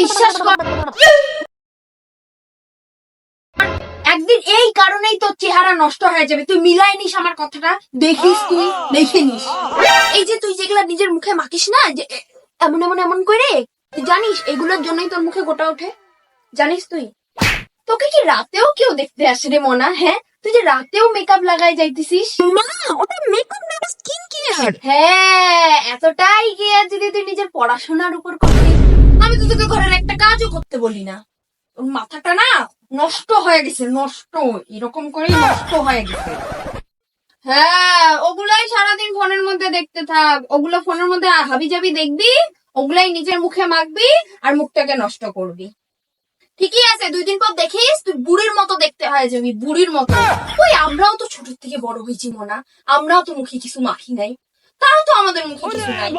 বিশ্বাস কর, একদিন এই কারণেই তোর চেহারা নষ্ট হয়ে যাবে। তুই মিলাই নিস আমার কথাটা, দেখিস, তুই দেখে নিস। এই যে তুই যেগুলা নিজের মুখে মাখিস না, যে এমন এমন এমন করে, তুই জানিস এগুলোর জন্যই তোর মুখে গোটা ওঠে, জানিস তুই? তোকে কি রাতেও কেউ দেখতে আসে রে মোনা? হ্যাঁ, তুই যে রাতেও মেকআপ লাগাই যাইতেছিস। মা, ওটা মেকআপ না, স্কিন কেয়ার। হ্যাঁ, এতটাই গিয়ে যদি তুই নিজের পড়াশোনার উপর করবি, আমি তো তোকে ঘরের একটা কাজও করতে বলি না। তোর মাথাটা না নষ্ট হয়ে গেছে, নষ্ট, এরকম করে নষ্ট হয়ে গেছে। হ্যাঁ, ওগুলাই সারাদিন ফোনের মধ্যে দেখতে থাক, ওগুলো ফোনের মধ্যে হাবি জাবি দেখবি, ওগুলাই নিজের মুখে মাখবি আর মুখটাকে নষ্ট করবি। ঠিকই আছে, 2 দিন পর দেখিস তুই বুড়ির মতো দেখতে হয়ে যাবি, বুড়ির মতো। ওই আমরাও তো ছোট থেকে বড় হয়েছি মোনা, আমরাও তো মুখে কিছু মাখি নাই, তাও তো আমাদের মুখে কিছু নাই।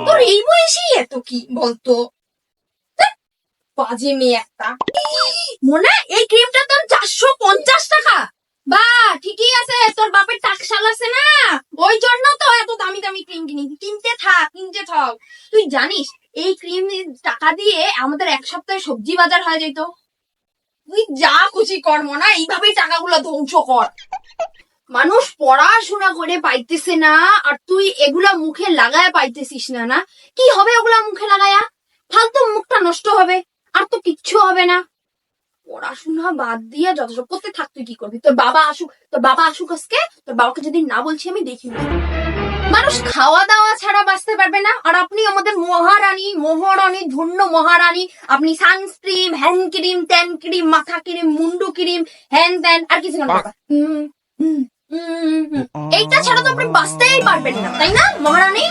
তোর এই বয়সেই এত কি বলতো? ধ্যাৎ, বাজে মেয়ে একটা। মোনা, এই ক্রিমটার দাম 450 টাকা। বা ঠিকই আছে, তোর বাপের টাকশাল আছে না, ওই জন্য তো এত দামি দামি ক্রিম কিনতে থাক, কিনতে থাক। তুই জানিস এই ক্রিম টাকা দিয়ে আমাদের 1 সপ্তাহে সবজি বাজার হয়ে যেত। তুই যা খুশি কর মোনা, এইভাবেই টাকাগুলো ধ্বংস কর। মানুষ পড়াশোনা করে পাইতেছে না, আর তুই এগুলা মুখে লাগায় পাইতেছিস না। না কি হবে ওগুলা মুখে লাগায়া? ফালতু মুখটা নষ্ট হবে, আর তো কিচ্ছু হবে না। পড়াশোনা বাদ দিয়ে যত সব করতে থাক, তুই কি করবি? তোর বাবা আসুক আজকে, তোর বাবাকে যদি না বলছি আমি দেখি। মানুষ খাওয়া দাওয়া ছাড়া বাঁচতে পারবে না, আর আপনি আমাদের মহারানী ধন্য মহারানী। আপনি সানস্ক্রিম, হ্যান্ড ক্রিম, ট্যান ক্রিম, মাথা ক্রিম, মুন্ডু ক্রিম, হ্যান ত্যান, আর কিছু না। এইটা ছাড়া তো আপনি বাঁচতেই পারবেন না, তাই না মহারানী?